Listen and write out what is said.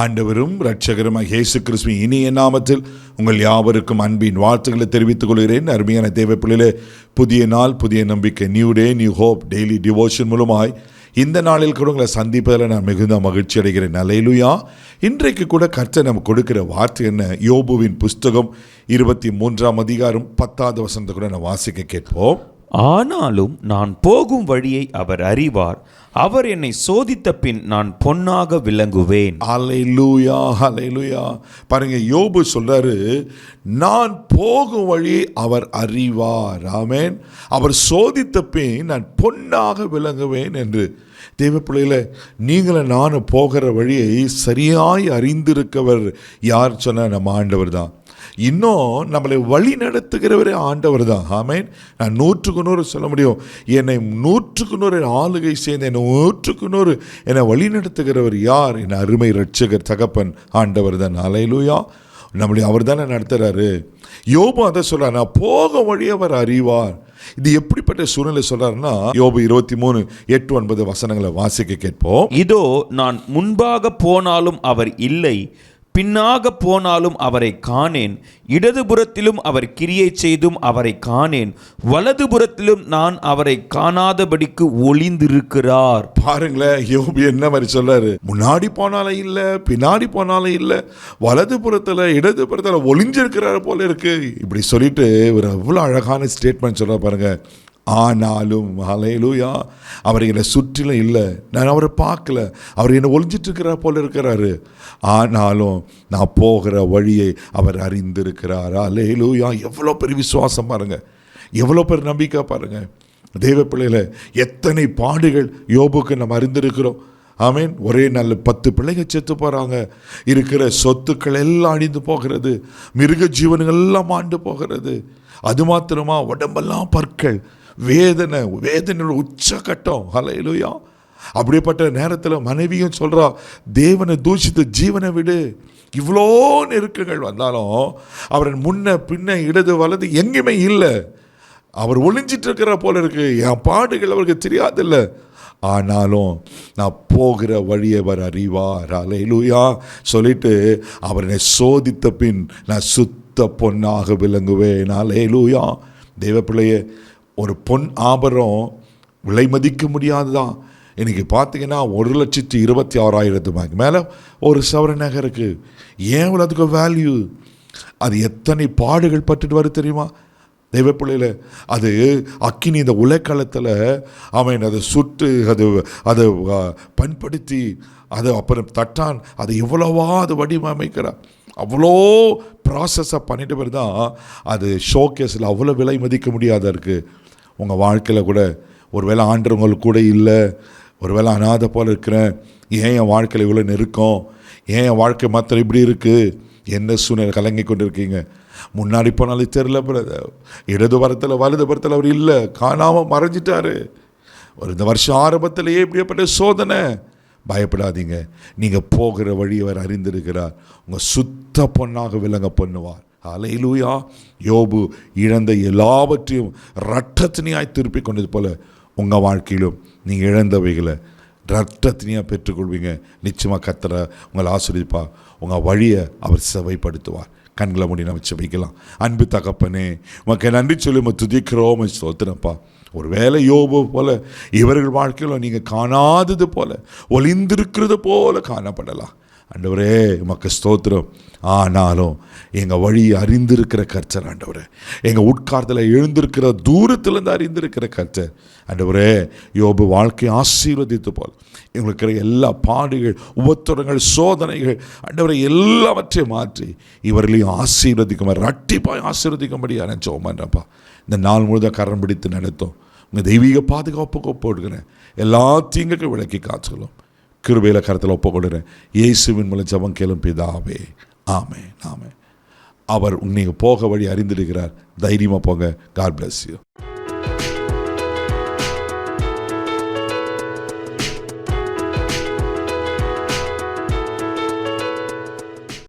ஆண்டவரும் இரட்சகருமாகிய இயேசு கிறிஸ்துவின் இனிய நாமத்தில் உங்கள் யாவருக்கும் அன்பின் வாழ்த்துக்களை தெரிவித்துக் கொள்கிறேன். அருமையான தேவ பிள்ளைகளே, புதிய நாள், புதிய நம்பிக்கை, new day, new hope daily devotion மூலமாய் இந்த நாளில் கூட உங்களை சந்திப்பதில் நான் மிகுந்த மகிழ்ச்சி அடைகிறேன். அல்லேலூயா. இன்றைக்கு கூட கர்த்தர் நமக்கு கொடுக்கிற வார்த்தை என்ன? யோபுவின் புஸ்தகம் 23ஆம் அதிகாரம் 10வது வசனத்தை கூட நான் வாசிக்க கேட்போம். ஆனாலும் நான் போகும் வழியை அவர் அறிவார், அவர் என்னை சோதித்த பின் நான் பொன்னாக விளங்குவேன். அல்லேலூயா, அல்லேலூயா. பாருங்க, யோபு சொல்றாரு, நான் போகும் வழியை அவர் அறிவார். ஆமென். அவர் சோதித்த பின் நான் பொன்னாக விளங்குவேன் என்று. தேவ பிள்ளைகளை, நீங்களும் நானும் போகிற வழியை சரியாய் அறிந்திருக்கவர் யார் சொன்ன? நம்ம ஆண்டவர் தான். இன்னும் நம்மளை வழி நடத்துகிறவரே ஆண்டவர் தான். ஆமென். நான் 100க்கு 100 சொல்ல முடியும். என்னை 100க்கு 100 ஆளுகை சேர்ந்து என்னை 100க்கு 100 என்னை வழி நடத்துகிறவர் யார்? என் அருமை இரட்சகர் தகப்பன் ஆண்டவர் தான். அல்லேலூயா. நம்மளை அவர் தானே நடத்துகிறாரு. யோபு அதை சொல்கிறார், நான் போக வழி அவர் அறிவார். இது எப்படிப்பட்ட சூழ்நிலை சொல்றாருன்னா, யோபு 23:8-9 வசனங்களை வாசிக்க கேட்போம். இதோ நான் முன்பாக போனாலும் அவர் இல்லை, பின்னாக போனாலும் அவரை காணேன். இடதுபுறத்திலும் அவர் கிரியை செய்தும் அவரை காணேன், வலதுபுறத்திலும் நான் அவரை காணாதபடிக்கு ஒளிந்திருக்கிறார். பாருங்களேன், யோபு என்ன மாதிரி சொல்றாரு? முன்னாடி போனாலும் இல்லை, பின்னாடி போனாலும் இல்லை, வலதுபுறத்தில் இடதுபுறத்தில் ஒளிஞ்சிருக்கிறார் போல இருக்கு. இப்படி சொல்லிட்டு ஒரு எவ்வளோ அழகான ஸ்டேட்மெண்ட் சொல்ற பாருங்க. ஆனாலும் அல்லேலூயா, அவர் என்னை சுற்றிலும் இல்லை, நான் அவரை பார்க்கல, அவர் என்னை ஒளிஞ்சிட்டு இருக்கிறார் போல இருக்கிறாரு. ஆனாலும் நான் போகிற வழியை அவர் அறிந்திருக்கிறார். அல்லேலூயா. எவ்வளோ பெரிய விசுவாசம் பாருங்க, எவ்வளோ பெரிய நம்பிக்கை பாருங்க. தேவ பிள்ளைகளை, எத்தனை பாடுகள் யோபுக்கு நம்ம அறிந்திருக்கிறோம். ஆமீன். ஒரே நல்ல 10 பிள்ளைகள் செத்து போகிறாங்க, இருக்கிற சொத்துக்கள் எல்லாம் அழிந்து போகிறது, மிருக ஜீவன்கள் எல்லாம் ஆண்டு போகிறது. அது மாத்திரமா, உடம்பெல்லாம் பற்கள், வேதனை உச்சக்கட்டம். அல்லேலூயா. அப்படிப்பட்ட நேரத்தில் மனைவியும் சொல்கிறா, தேவனை தூஷித்து ஜீவனை விடு. இவ்வளோ நெருக்கங்கள் வந்தாலும் அவர் முன்ன பின்ன இடது வலது எங்கேயுமே இல்லை, அவர் ஒளிஞ்சிட்டு இருக்கிற போல இருக்கு. என் பாடுகள் அவருக்கு தெரியாதில்லை, ஆனாலும் நான் போகிற வழியை அவர் அறிவார். அல்லேலூயா. சொல்லிட்டு அவர் என்னை சோதித்த பின் நான் சுத்த பொன்னாக விளங்குவேன். அல்லேலூயா. தேவ பிள்ளையே, ஒரு பொன் ஆபரணம் விலை மதிக்க முடியாதுதான். இன்றைக்கி பார்த்தீங்கன்னா 1,26,000 மேலே ஒரு சவரன் நகை இருக்குது. ஏன் அதுக்கு வேல்யூ? அது எத்தனை பாடுகள் பட்டுட்டு வருது தெரியுமா தெய்வ பிள்ளையில்? அது அக்கினி இந்த உலகளத்தில் அவன் அதை சுட்டு அதை பண்படுத்தி அதை அப்புறம் தட்டான், அதை எவ்வளவா அது வடிவமைக்கிறான். அவ்வளோ ப்ராசஸை பண்ணிட்டு பேர் தான் அது ஷோகேஸில் அவ்வளோ விலை மதிக்க முடியாத இருக்குது. உங்கள் வாழ்க்கையில் கூட ஒரு வேளை ஆண்டவங்களுக்கு கூட இல்லை, ஒரு வேளை அனாதை போல் இருக்கிறேன், ஏன் என் வாழ்க்கையில் இவ்வளோ நெருக்கம், ஏன் என் வாழ்க்கை மாத்திரம் இப்படி இருக்குது, என்ன சூழ்நிலை கலங்கி கொண்டு இருக்கீங்க? முன்னாடி போனாலும் தெரில, இடது புறத்தில் வலது புறத்தில் அவர் இல்லை, காணாமல் மறைஞ்சிட்டாரு. இந்த வருஷம் ஆரம்பத்திலேயே இப்படியேப்பட்ட சோதனை. பயப்படாதீங்க, நீங்கள் போகிற வழி அவர் அறிந்திருக்கிறார். உங்கள் சுத்த பொன்னாக விளங்க பண்ணுவார். அல்லேலூயா. யோபு இழந்த எல்லாவற்றையும் இரட்டத்தினியாய் திருப்பி கொண்டது போல உங்கள் வாழ்க்கையிலும் நீங்கள் இழந்தவைகளை இரட்டத்தினியாக பெற்றுக்கொள்வீங்க. நிச்சயமாக கர்த்தர் உங்களை ஆசீர்வதிப்பா. உங்கள் வழியை அவர் செவைப்படுத்துவார். கண்களை மூடி நம்ம செபிக்கலாம். அன்பு தகப்பனே, உனக்கு நன்றி சொல்லி நம்ம துதிக்கிறோம், ஸ்தோத்திரப்பா. ஒரு வேளை யோபு போல இவர்கள் வாழ்க்கையில் நீங்கள் காணாதது போல ஒளிந்திருக்கிறது போல காணப்படலாம். ஆண்டவரே, உமக்கு ஸ்தோத்திரம். ஆனாலும் எங்கள் வழி அறிந்திருக்கிற கர்த்தர் ஆண்டவரே, எங்கள் உட்கார்த்தில் எழுந்திருக்கிற தூரத்திலேருந்து அறிந்திருக்கிற கர்த்தர் ஆண்டவரே, யோபு வாழ்க்கையை ஆசீர்வதித்து போல் எங்களுக்கு இருக்கிற எல்லா பாடுகள், உபத்திரங்கள், சோதனைகள் ஆண்டவரை எல்லாவற்றையும் மாற்றி இவர்களையும் ஆசீர்வதிக்குமாறு, இரட்டிப்பாய் ஆசீர்வதிக்கும்படியாக நான் ஜெபம் பண்ணுறேன்ப்பா. இந்த நாள் முழுதாக கரம் பிடித்து நடத்தும் உங்கள் தெய்வீக பாதுகாப்புக்கு ஒப்புக்கொடுக்கிறேன். எல்லா தீங்குக்கும் விலக்கி காத்துக்கலாம். கிருபையில கரத்தில் ஒப்புக்கொடுக்கிறேன். இயேசுவின் மூலம் ஜெபம் கேளும் பிதாவே. ஆமென், ஆமென். அவர் நீங்கள் போக வழி அறிந்திருக்கிறார். தைரியமாக போங்க. God bless you.